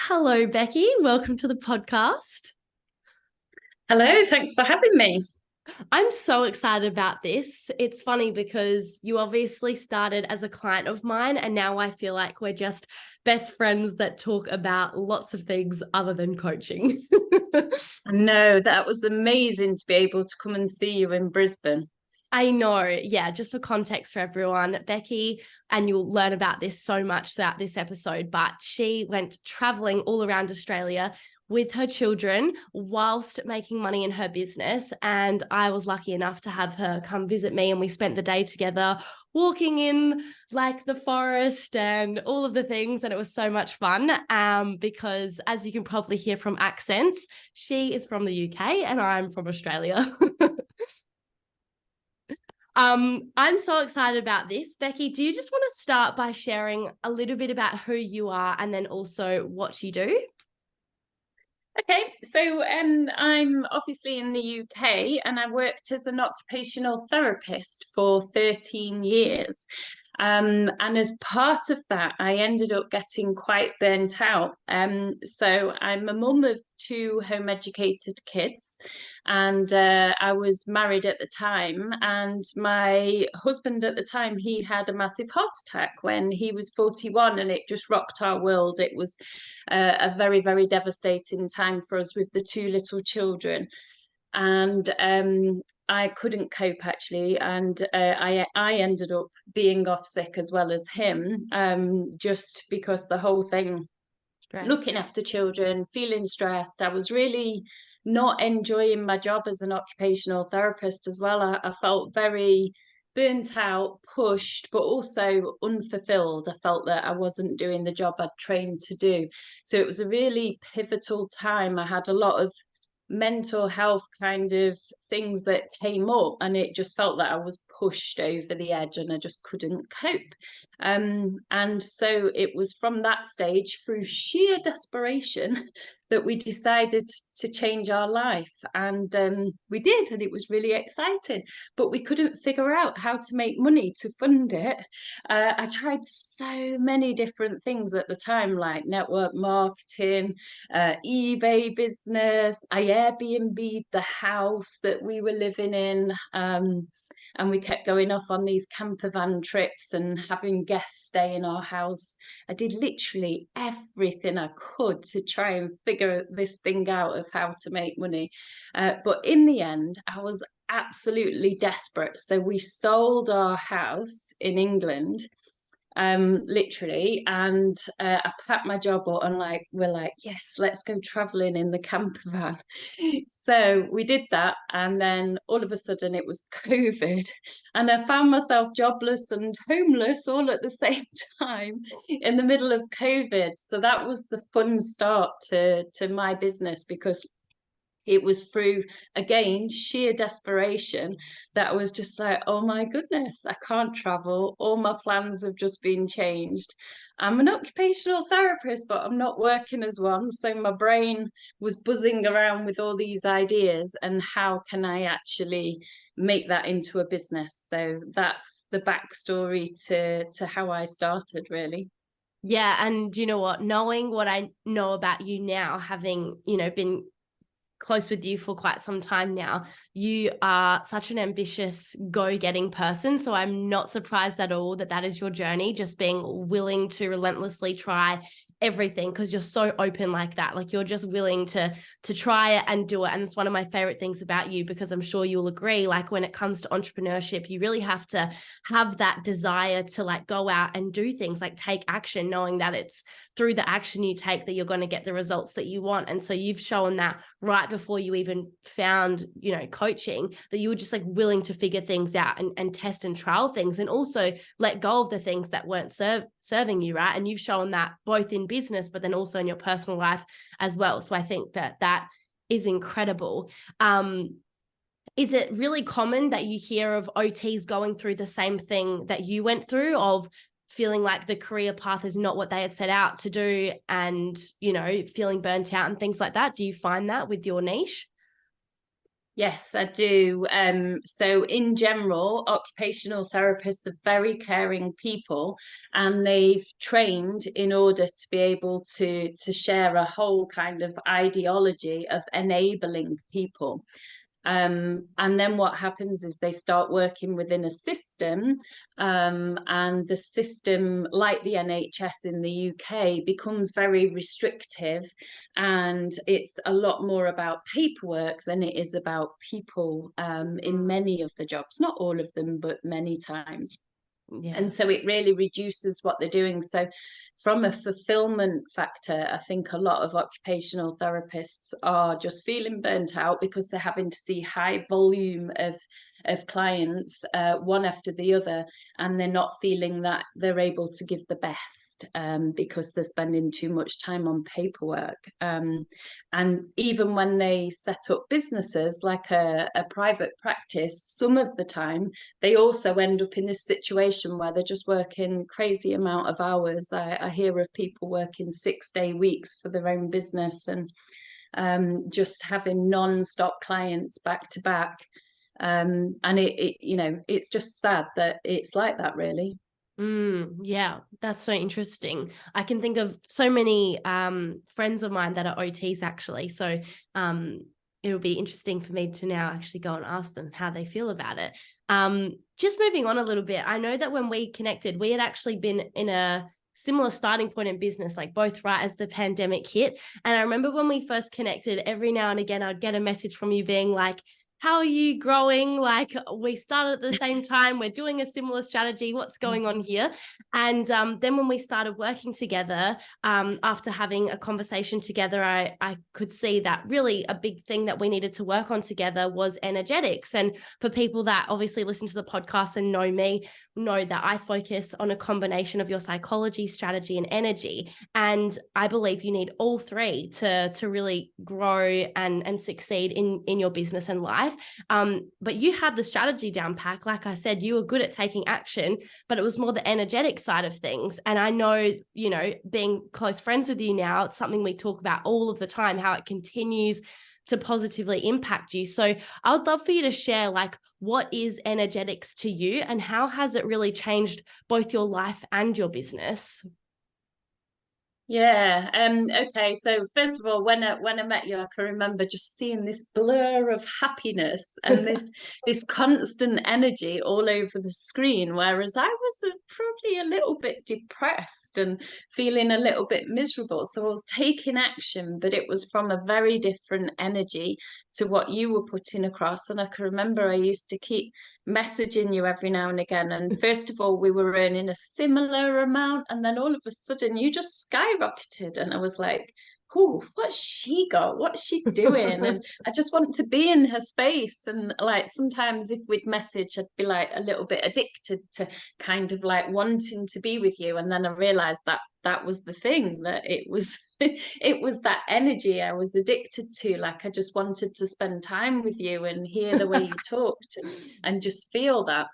Hello, Becky. Welcome to the podcast. Hello, thanks for having me. I'm so excited about this. It's funny because you obviously started as a client of mine, and now I feel like we're just best friends that talk about lots of things other than coaching. I know that was amazing to be able to come and see you in Brisbane. I know. Yeah, just for context for everyone, Becky, and you'll learn about this so much throughout this episode, but she went traveling all around Australia with her children whilst making money in her business. And I was lucky enough to have her come visit me, and we spent the day together walking in like the forest and all of the things. And it was so much fun because, as you can probably hear from accents, she is from the UK and I'm from Australia. I'm so excited about this. Becky, do you just want to start by sharing a little bit about who you are and then also what you do? Okay, so I'm obviously in the UK and I worked as an occupational therapist for 13 years. And as part of that, I ended up getting quite burnt out. So I'm a mum of two home educated kids, and I was married at the time. And my husband at the time, he had a massive heart attack when he was 41, and it just rocked our world. It was a very, very devastating time for us with the two little children. And I couldn't cope actually, and I ended up being off sick as well as him, just because the whole thing, Stress. looking after children, feeling stressed. I was really not enjoying my job as an occupational therapist as well. I felt very burnt out, pushed, but also unfulfilled. I felt that I wasn't doing the job I'd trained to do. So it was a really pivotal time. I had a lot of mental health kind of things that came up, and it just felt that I was pushed over the edge and I just couldn't cope. And so it was from that stage, through sheer desperation, that we decided to change our life. And we did, and it was really exciting, but we couldn't figure out how to make money to fund it. I tried so many different things at the time, like network marketing, eBay business. I Airbnb'd the house that we were living in. And we kept going off on these camper van trips and having guests stay in our house. I did literally everything I could to try and figure this thing out of how to make money. But in the end, I was absolutely desperate. So we sold our house in England, literally, and I packed my job up and we're like, yes, let's go traveling in the camper van. So we did that, and then all of a sudden it was COVID, and I found myself jobless and homeless all at the same time in the middle of COVID. So that was the fun start to my business, because it was through, again, sheer desperation, that I was just like, oh my goodness, I can't travel. All my plans have just been changed. I'm an occupational therapist, but I'm not working as one. So my brain was buzzing around with all these ideas, and how can I actually make that into a business? So that's the backstory to how I started, really. Yeah. And you know what? Knowing what I know about you now, having, been close with you for quite some time now, you are such an ambitious, go-getting person. So I'm not surprised at all that that is your journey, just being willing to relentlessly try everything, because you're so open like that. Like, you're just willing to try it and do it. And it's one of my favorite things about you, because I'm sure you'll agree, like, when it comes to entrepreneurship, you really have to have that desire to like go out and do things, like take action, knowing that it's through the action you take that you're going to get the results that you want. And so you've shown that right before you even found, coaching, that you were just like willing to figure things out and test and trial things, and also let go of the things that weren't serving you, right? And you've shown that both in business, but then also in your personal life as well. So I think that that is incredible. Is it really common that you hear of OTs going through the same thing that you went through, of feeling like the career path is not what they had set out to do, and, feeling burnt out and things like that? Do you find that with your niche? Yes, I do. So in general, occupational therapists are very caring people, and they've trained in order to be able to share a whole kind of ideology of enabling people. And then what happens is they start working within a system, and the system, like the NHS in the UK, becomes very restrictive, and it's a lot more about paperwork than it is about people, in many of the jobs, not all of them, but many times. Yeah. And so it really reduces what they're doing. So from a fulfillment factor, I think a lot of occupational therapists are just feeling burnt out because they're having to see high volume of clients, one after the other, and they're not feeling that they're able to give the best, because they're spending too much time on paperwork. And even when they set up businesses like a private practice, some of the time they also end up in this situation where they're just working crazy amount of hours. I hear of people working 6-day weeks for their own business, and just having non-stop clients back to back. And it's just sad that it's like that, really. Yeah, that's so interesting. I can think of so many friends of mine that are OTs actually. So um, it'll be interesting for me to now actually go and ask them how they feel about it. Just moving on a little bit, I know that when we connected, we had actually been in a similar starting point in business, like both right as the pandemic hit. And I remember when we first connected, every now and again, I'd get a message from you being like, how are you growing? Like we started at the same time. We're doing a similar strategy. What's going on here? And then when we started working together, after having a conversation together, I could see that really a big thing that we needed to work on together was energetics. And for people that obviously listen to the podcast and know me, know that I focus on a combination of your psychology, strategy, and energy. And I believe you need all three to really grow and succeed in your business and life. But you had the strategy down pack. Like I said, you were good at taking action, but it was more the energetic side of things. And I know, being close friends with you now, it's something we talk about all of the time, how it continues to positively impact you. So I would love for you to share, like, what is energetics to you and how has it really changed both your life and your business? Yeah. Okay. So first of all, when I met you, I can remember just seeing this blur of happiness and this constant energy all over the screen. Whereas I was probably a little bit depressed and feeling a little bit miserable. So I was taking action, but it was from a very different energy to what you were putting across. And I can remember I used to keep messaging you every now and again. And first of all, we were earning a similar amount, and then all of a sudden, you just skyrocketed, and I was like, "Oh, what's she got? What's she doing?" And I just want to be in her space. And like sometimes, if we'd message, I'd be like a little bit addicted to kind of like wanting to be with you. And then I realized that that was the thing, that it was it was that energy I was addicted to. Like I just wanted to spend time with you and hear the way you talked, and just feel that.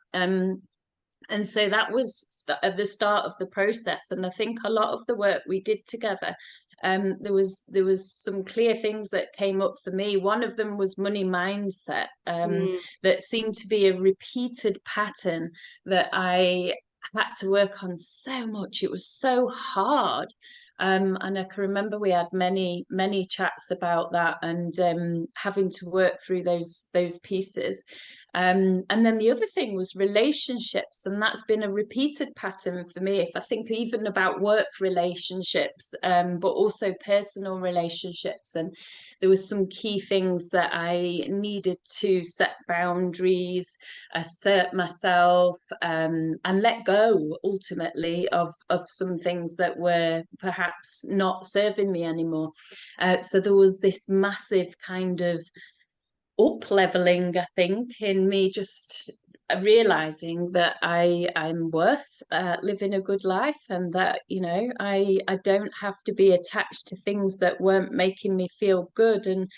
And so that was at the start of the process. And I think a lot of the work we did together, there was some clear things that came up for me. One of them was money mindset, Mm, that seemed to be a repeated pattern that I had to work on so much. It was so hard. And I can remember we had many chats about that, and having to work through those pieces. And then the other thing was relationships, and that's been a repeated pattern for me. If I think even about work relationships, but also personal relationships, and there was some key things that I needed to set boundaries, assert myself, and let go ultimately of some things that were perhaps not serving me anymore. So there was this massive kind of up leveling, I think, in me just realizing that I'm worth living a good life, and that I don't have to be attached to things that weren't making me feel good. And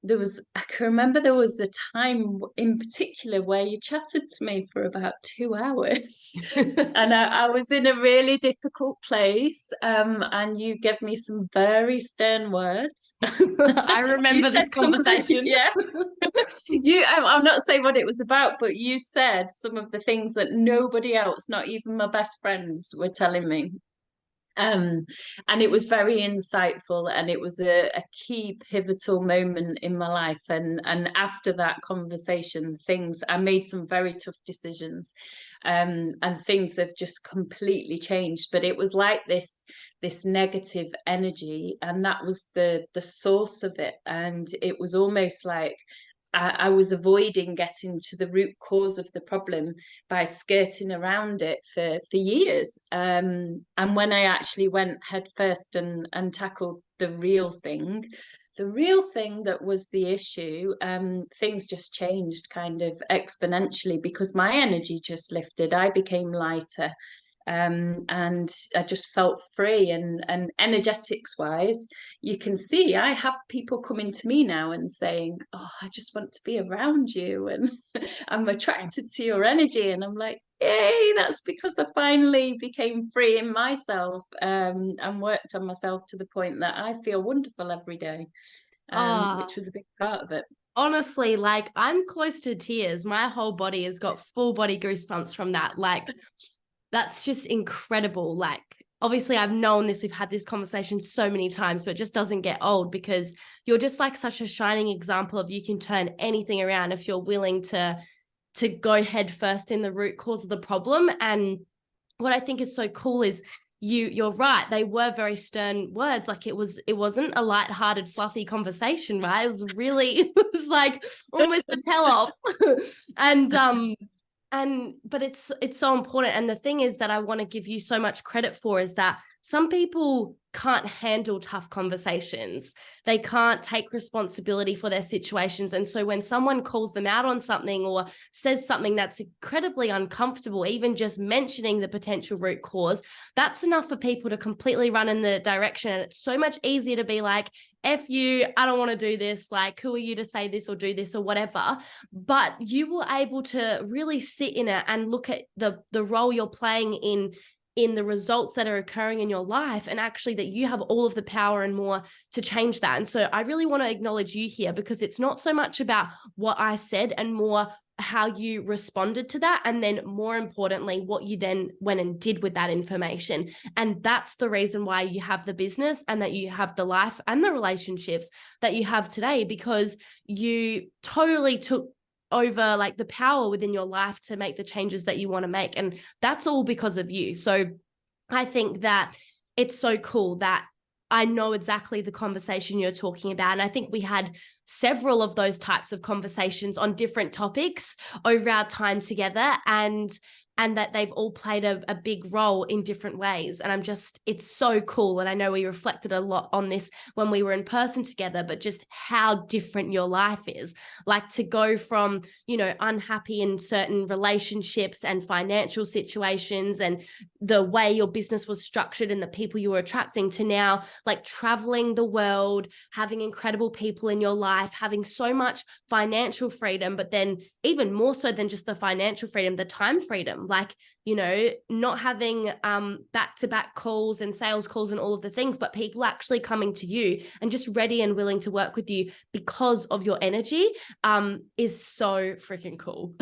I can remember there was a time in particular where you chatted to me for about 2 hours. And I was in a really difficult place, and you gave me some very stern words. I You remember said this something, conversation. yeah. I'm not saying what it was about, but you said some of the things that nobody else, not even my best friends, were telling me. Um, and it was very insightful, and it was a key pivotal moment in my life. And after that conversation, I made some very tough decisions, and things have just completely changed. But it was like this negative energy, and that was the source of it. And it was almost like I was avoiding getting to the root cause of the problem by skirting around it for years. And when I actually went head first and tackled the real thing that was the issue, things just changed kind of exponentially because my energy just lifted. I became lighter. And I just felt free, and energetics wise, you can see I have people coming to me now and saying, "Oh, I just want to be around you," and I'm attracted to your energy, and I'm like, "Yay!" That's because I finally became free in myself, and worked on myself to the point that I feel wonderful every day, which Oh, was a big part of it. honestly, like I'm close to tears. My whole body has got full body goosebumps from that. Like, that's just incredible. Like, obviously, I've known this, we've had this conversation so many times, but it just doesn't get old because you're just like such a shining example of you can turn anything around if you're willing to go head first in the root cause of the problem. And what I think is so cool is you're right, they were very stern words. Like it wasn't a light-hearted fluffy conversation, right? It was really it was like almost a tell-off. And but it's so important. And the thing is that I want to give you so much credit for is that some people can't handle tough conversations. They can't take responsibility for their situations. And so when someone calls them out on something or says something that's incredibly uncomfortable, even just mentioning the potential root cause, that's enough for people to completely run in the direction. And it's so much easier to be like, F you, I don't want to do this. Like, who are you to say this or do this or whatever? But you were able to really sit in it and look at the role you're playing in the results that are occurring in your life, and actually that you have all of the power and more to change that. And so I really want to acknowledge you here because it's not so much about what I said and more how you responded to that, and then more importantly what you then went and did with that information. And that's the reason why you have the business and that you have the life and the relationships that you have today, because you totally took over like the power within your life to make the changes that you want to make. And that's all because of you. So I think that it's so cool that I know exactly the conversation you're talking about. And I think we had several of those types of conversations on different topics over our time together, and that they've all played a big role in different ways. And it's so cool. And I know we reflected a lot on this when we were in person together, but just how different your life is. Like to go from, unhappy in certain relationships and financial situations and the way your business was structured and the people you were attracting, to now like traveling the world, having incredible people in your life, having so much financial freedom, but then even more so than just the financial freedom, the time freedom, like, not having back-to-back calls and sales calls and all of the things, but people actually coming to you and just ready and willing to work with you because of your energy, is so freaking cool.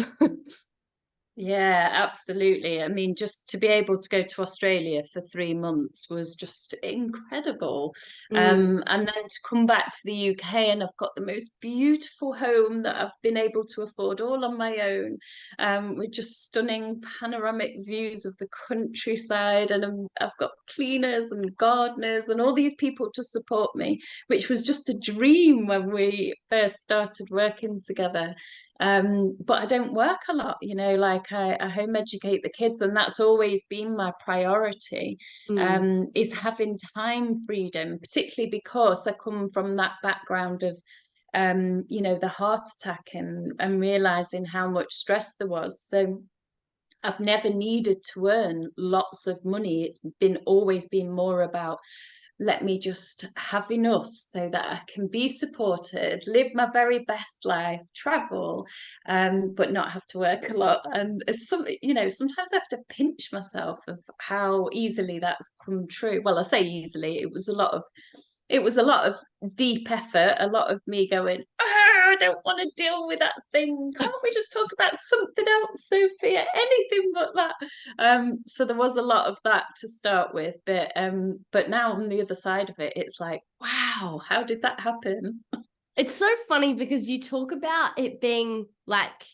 Yeah, absolutely. I mean, just to be able to go to Australia for 3 months was just incredible. Mm. And then to come back to the UK, and I've got the most beautiful home that I've been able to afford all on my own, with just stunning panoramic views of the countryside. And I've got cleaners and gardeners and all these people to support me, which was just a dream when we first started working together. But I don't work a lot, like I home educate the kids, and that's always been my priority, Mm. is having time freedom, particularly because I come from that background of, the heart attack, and realizing how much stress there was. So I've never needed to earn lots of money. It's been always been more about let me just have enough so that I can be supported, live my very best life, travel, but not have to work a lot. And it's something, sometimes I have to pinch myself of how easily that's come true. Well, I say easily, it was a lot of deep effort, a lot of me going, I don't want to deal with that thing. Can't we just talk about something else, Sophia? Anything but that. So there was a lot of that to start with, but now on the other side of it, it's like, wow, how did that happen? It's so funny because you talk about it being like,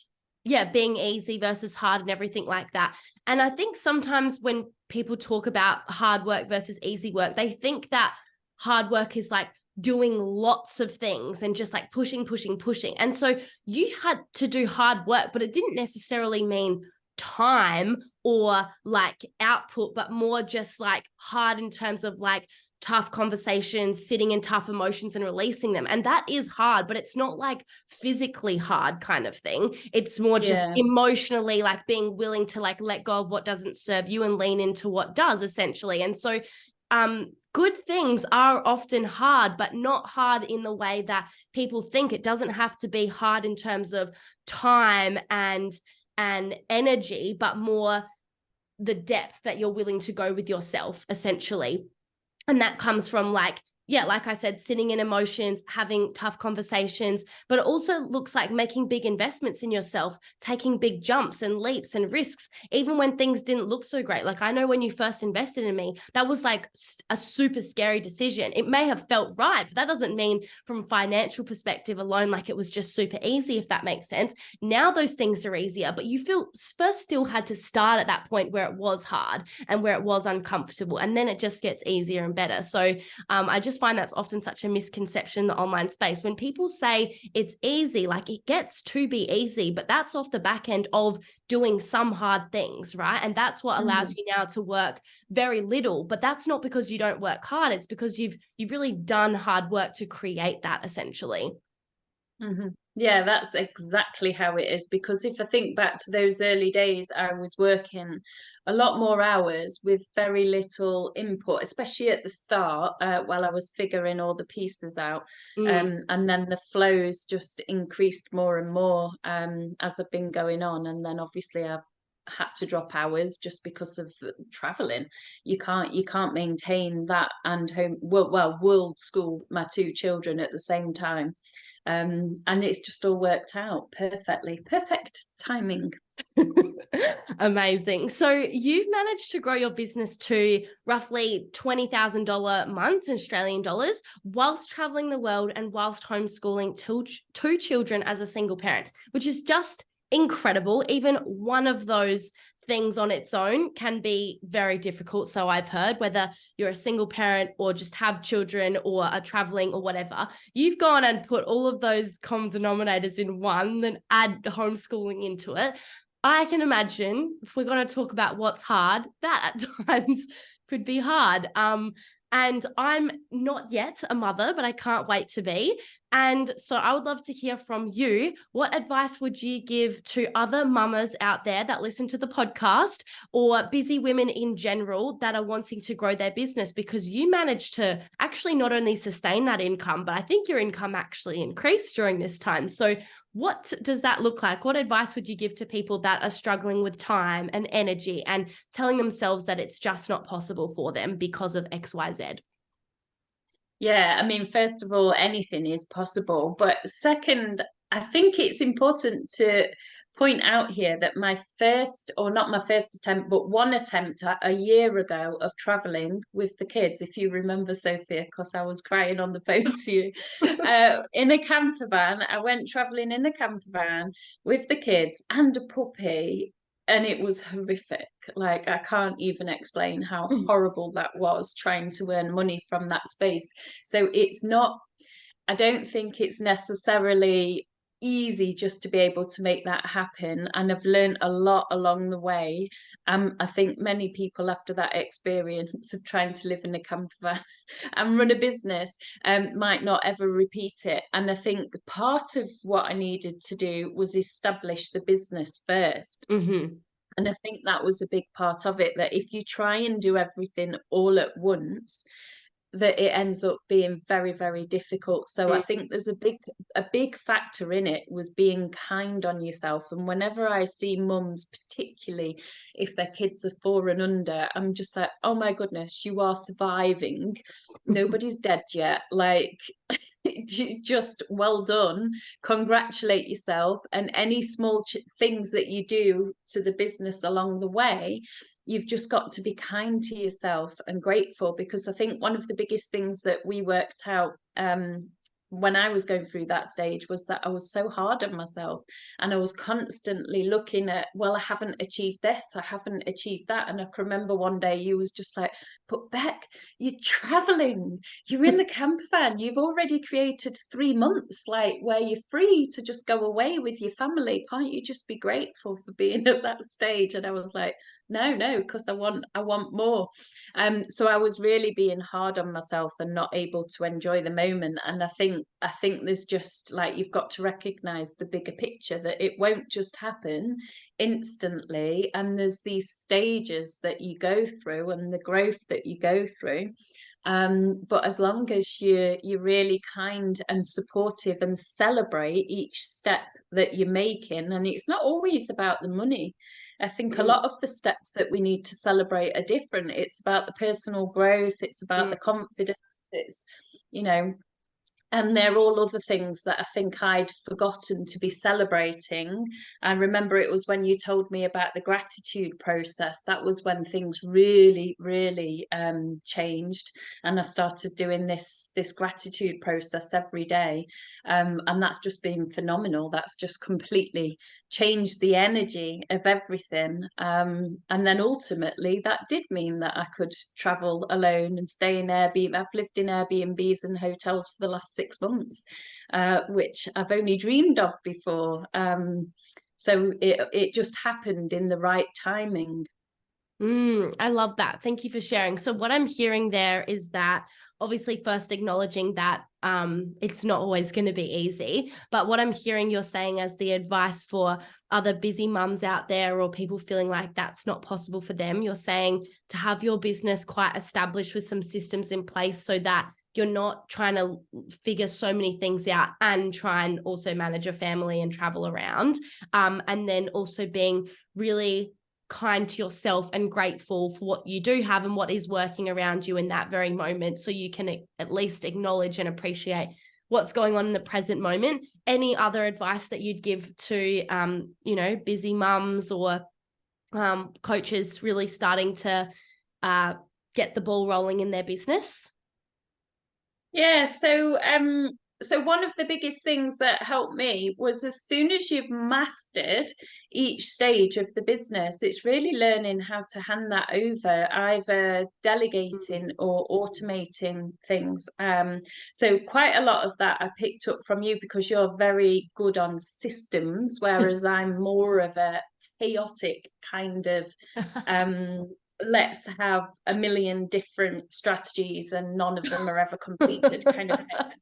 yeah, being easy versus hard and everything like that. And I think sometimes when people talk about hard work versus easy work, they think that hard work is like doing lots of things and just like pushing, pushing, pushing. And so you had to do hard work, but it didn't necessarily mean time or like output, but more just like hard in terms of like tough conversations, sitting in tough emotions and releasing them. And that is hard, but it's not like physically hard kind of thing. It's more just Yeah. emotionally like being willing to like let go of what doesn't serve you and lean into what does, essentially. And so good things are often hard, but not hard in the way that people think. It doesn't have to be hard in terms of time and energy, but more the depth that you're willing to go with yourself, essentially. And that comes from like, yeah, like I said, sitting in emotions, having tough conversations, but it also looks like making big investments in yourself, taking big jumps and leaps and risks, even when things didn't look so great. Like I know when you first invested in me, that was like a super scary decision. It may have felt right, but that doesn't mean from a financial perspective alone, like it was just super easy, if that makes sense. Now those things are easier, but you feel first still had to start at that point where it was hard and where it was uncomfortable. And then it just gets easier and better. So I just find that's often such a misconception in the online space. When people say it's easy, like it gets to be easy, but that's off the back end of doing some hard things, right? And that's what allows you now to work very little. But that's not because you don't work hard. It's because you've really done hard work to create that, essentially. Mm-hmm. Yeah, that's exactly how it is. Because if I think back to those early days, I was working a lot more hours with very little input, especially at the start, while I was figuring all the pieces out. And then the flows just increased more and more as I've been going on. And then obviously I've had to drop hours just because of traveling. You can't maintain that and home world school my two children at the same time. And it's just all worked out perfectly. Perfect timing. Amazing. So you've managed to grow your business to roughly $20,000 months in Australian dollars whilst traveling the world and whilst homeschooling two children as a single parent, which is just incredible. Even one of those things on its own can be very difficult. So I've heard, whether you're a single parent or just have children or are traveling or whatever, you've gone and put all of those common denominators in one, then add homeschooling into it. I can imagine, if we're going to talk about what's hard, that at times could be hard. And I'm not yet a mother, but I can't wait to be. And so I would love to hear from you. What advice would you give to other mamas out there that listen to the podcast, or busy women in general that are wanting to grow their business? Because you managed to actually not only sustain that income, but I think your income actually increased during this time. So what does that look like? What advice would you give to people that are struggling with time and energy and telling themselves that it's just not possible for them because of XYZ? Yeah, I mean, first of all, anything is possible. But second, I think it's important to point out here that my first, or not my first attempt, but one attempt a year ago of traveling with the kids, if you remember, Sophia, because I was crying on the phone to you, in a camper van. I went traveling in a camper van with the kids and a puppy. And it was horrific. Like, I can't even explain how horrible that was, trying to earn money from that space. So it's not, I don't think it's necessarily easy just to be able to make that happen. And I've learned a lot along the way. I think many people after that experience of trying to live in a camper van and run a business might not ever repeat it. And I think part of what I needed to do was establish the business first. Mm-hmm. And I think that was a big part of it, that if you try and do everything all at once, that it ends up being very, very difficult. So I think there's a big factor in it was being kind on yourself. And whenever I see mums, particularly if their kids are 4 and under, I'm just like, oh my goodness, you are surviving. Nobody's dead yet. Like, just well done, congratulate yourself, and any small things that you do to the business along the way, you've just got to be kind to yourself and grateful. Because I think one of the biggest things that we worked out when I was going through that stage was that I was so hard on myself, and I was constantly looking at, well, I haven't achieved this, I haven't achieved that. And I can remember one day you was just like, but Beck, you're traveling, you're in the camper van, you've already created 3 months like where you're free to just go away with your family. Can't you just be grateful for being at that stage? And I was like, no, because I want more. So I was really being hard on myself and not able to enjoy the moment. And I think there's just like, you've got to recognize the bigger picture, that it won't just happen instantly, and there's these stages that you go through and the growth that you go through. But as long as you're really kind and supportive and celebrate each step that you're making, and it's not always about the money. I think a lot of the steps that we need to celebrate are different. It's about the personal growth, it's about the confidence, it's, you know, and they're all other things that I think I'd forgotten to be celebrating. I remember it was when you told me about the gratitude process. That was when things really, really changed, and I started doing this gratitude process every day, and that's just been phenomenal. That's just completely changed the energy of everything. And then ultimately, that did mean that I could travel alone and stay in Airbnb. I've lived in Airbnbs and hotels for the last 6 months, which I've only dreamed of before. So it just happened in the right timing. I love that. Thank you for sharing. So what I'm hearing there is that obviously first acknowledging that it's not always going to be easy, but what I'm hearing you're saying as the advice for other busy mums out there or people feeling like that's not possible for them, you're saying to have your business quite established with some systems in place so that you're not trying to figure so many things out and try and also manage a family and travel around. And then also being really kind to yourself and grateful for what you do have and what is working around you in that very moment, so you can at least acknowledge and appreciate what's going on in the present moment. Any other advice that you'd give to busy mums or coaches really starting to get the ball rolling in their business? Yeah, so one of the biggest things that helped me was, as soon as you've mastered each stage of the business, it's really learning how to hand that over, either delegating or automating things. So quite a lot of that I picked up from you, because you're very good on systems, whereas I'm more of a chaotic kind of let's have a million different strategies and none of them are ever completed kind of person.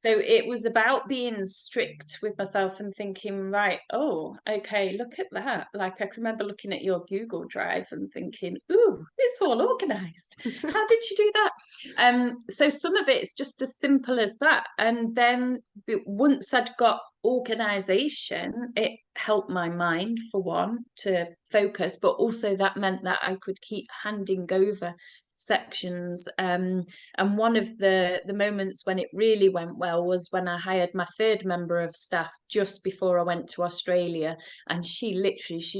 So it was about being strict with myself and thinking, right, oh, okay, look at that. Like, I can remember looking at your Google Drive and thinking, ooh, it's all organized. How did you do that? So some of it's just as simple as that. And then once I'd got organization, it helped my mind, for one, to focus, but also that meant that I could keep handing over sections. And one of the moments when it really went well was when I hired my third member of staff just before I went to Australia, and she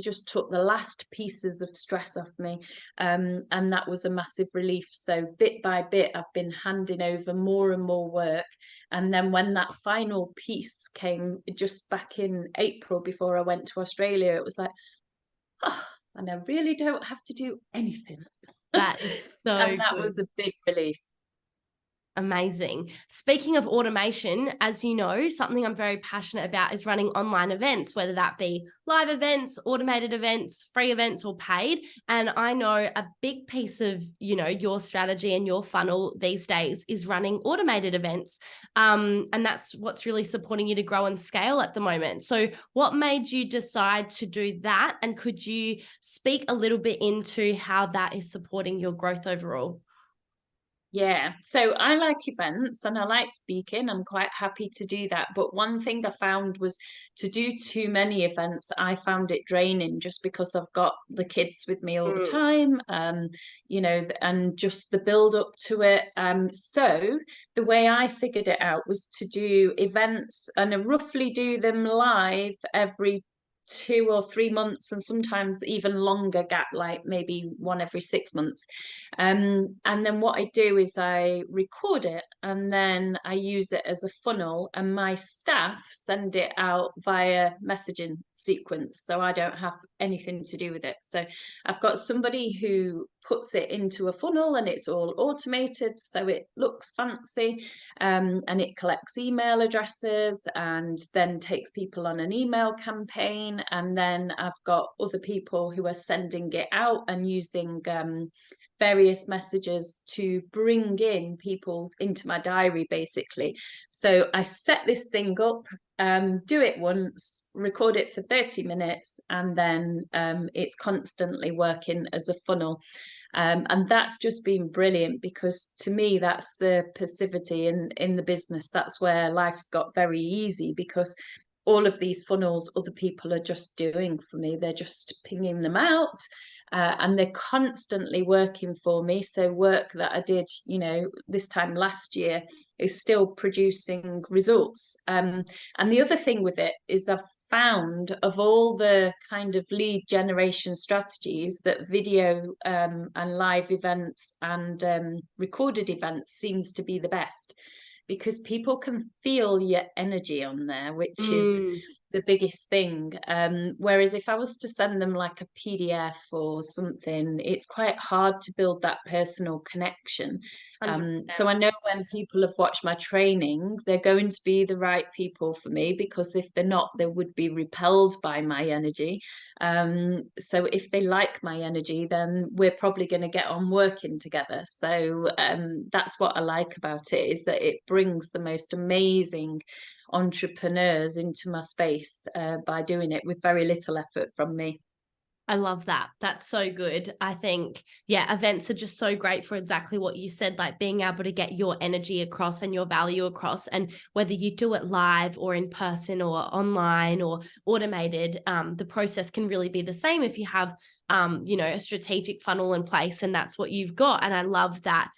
just took the last pieces of stress off me, and that was a massive relief. So bit by bit I've been handing over more and more work, and then when that final piece came just back in April before I went to Australia, it was like, oh, and I really don't have to do anything. That is so And that good. was a big relief. Amazing. Speaking of automation, as you know, something I'm very passionate about is running online events, whether that be live events, automated events, free events, or paid. And I know a big piece of, your strategy and your funnel these days is running automated events. And that's what's really supporting you to grow and scale at the moment. So what made you decide to do that? And could you speak a little bit into how that is supporting your growth overall? Yeah, so I like events and I like speaking. I'm quite happy to do that. But one thing I found was to do too many events, I found it draining just because I've got the kids with me all the Mm. time, and just the build up to it. So the way I figured it out was to do events and I roughly do them live every 2 or 3 months and sometimes even longer gap, like maybe one every 6 months. And then what I do is I record it and then I use it as a funnel, and my staff send it out via messaging sequence. So I don't have anything to do with it. So I've got somebody who puts it into a funnel and it's all automated. So it looks fancy, and it collects email addresses and then takes people on an email campaign. And then I've got other people who are sending it out and using various messages to bring in people into my diary, basically. So I set this thing up, do it once, record it for 30 minutes, and then it's constantly working as a funnel. And that's just been brilliant, because to me, that's the passivity in the business. That's where life's got very easy, because all of these funnels other people are just doing for me. They're just pinging them out, and they're constantly working for me. So work that I did, this time last year is still producing results. And the other thing with it is I've found, of all the kind of lead generation strategies, that video and live events and recorded events seems to be the best, because people can feel your energy on there, which is Mm, the biggest thing. Whereas if I was to send them like a PDF or something, it's quite hard to build that personal connection. 100%. So I know when people have watched my training, they're going to be the right people for me, because if they're not, they would be repelled by my energy. So if they like my energy, then we're probably going to get on working together. So that's what I like about it, is that it brings the most amazing entrepreneurs into my space by doing it with very little effort from me. I love that. That's so good. I think, yeah, events are just so great for exactly what you said, like being able to get your energy across and your value across. And whether you do it live or in person or online or automated, the process can really be the same if you have, a strategic funnel in place, and that's what you've got. And I love that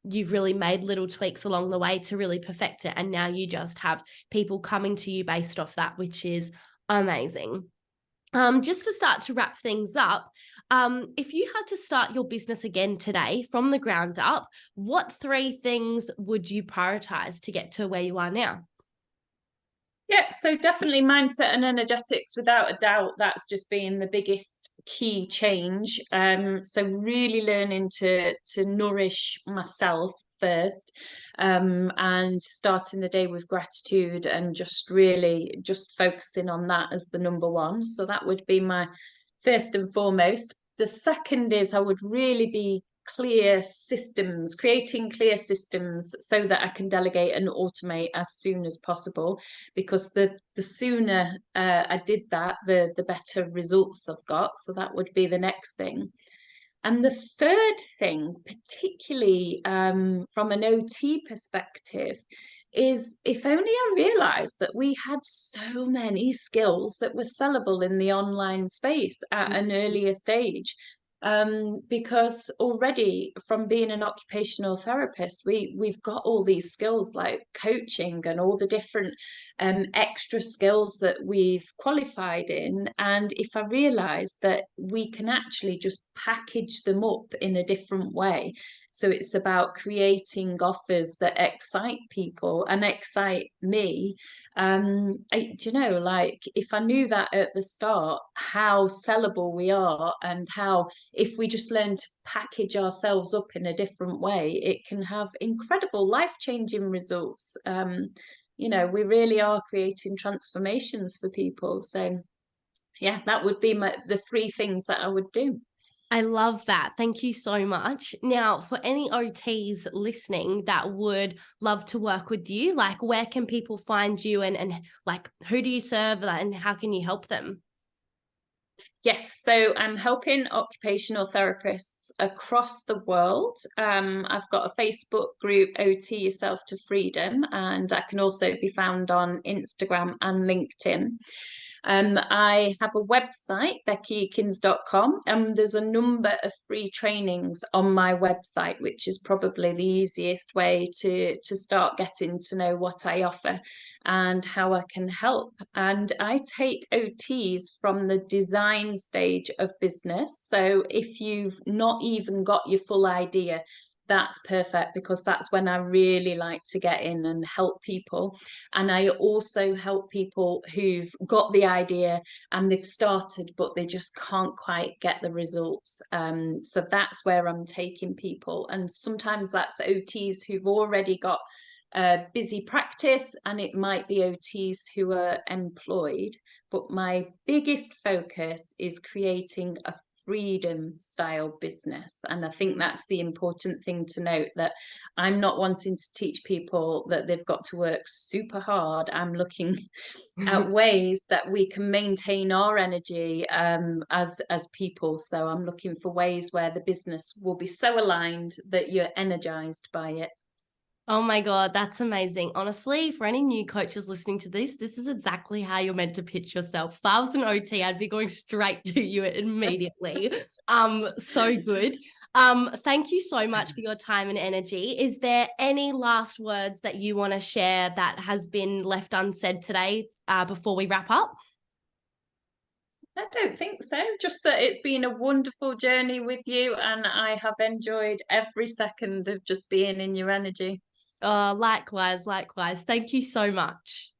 you've really made little tweaks along the way to really perfect it. And now you just have people coming to you based off that, which is amazing. Just to start to wrap things up, if you had to start your business again today from the ground up, what 3 things would you prioritize to get to where you are now? Yeah, so definitely mindset and energetics, without a doubt. That's just been the biggest key change. So really learning to nourish myself first, and starting the day with gratitude, and just really just focusing on that as the number one. So that would be my first and foremost. The second is I would really be creating clear systems so that I can delegate and automate as soon as possible, because the sooner I did that, the better results I've got. So that would be the next thing. And the third thing, particularly from an OT perspective, is if only I realised that we had so many skills that were sellable in the online space at an earlier stage. Because already from being an occupational therapist, we've got all these skills like coaching and all the different extra skills that we've qualified in. And if I realised that we can actually just package them up in a different way. So it's about creating offers that excite people and excite me. Like if I knew that at the start, how sellable we are, and how if we just learn to package ourselves up in a different way, it can have incredible life-changing results. We really are creating transformations for people. So yeah, that would be the 3 things that I would do. I love that. Thank you so much. Now, for any OTs listening that would love to work with you, like where can people find you, and like who do you serve, and how can you help them? Yes, so I'm helping occupational therapists across the world. I've got a Facebook group, OT Yourself to Freedom, and I can also be found on Instagram and LinkedIn. I have a website, bekyekins.com, and there's a number of free trainings on my website, which is probably the easiest way to start getting to know what I offer and how I can help. And I take OTs from the design stage of business. So if you've not even got your full idea, that's perfect, because that's when I really like to get in and help people. And I also help people who've got the idea and they've started, but they just can't quite get the results. So that's where I'm taking people. And sometimes that's OTs who've already got busy practice, and it might be OTs who are employed. But my biggest focus is creating a freedom style business. And I think that's the important thing to note, that I'm not wanting to teach people that they've got to work super hard. I'm looking at ways that we can maintain our energy as people. So I'm looking for ways where the business will be so aligned that you're energized by it. Oh my God, that's amazing. Honestly, for any new coaches listening to this, this is exactly how you're meant to pitch yourself. If I was an OT, I'd be going straight to you immediately. So good. Thank you so much for your time and energy. Is there any last words that you want to share that has been left unsaid today before we wrap up? I don't think so. Just that it's been a wonderful journey with you, and I have enjoyed every second of just being in your energy. Likewise, likewise. Thank you so much.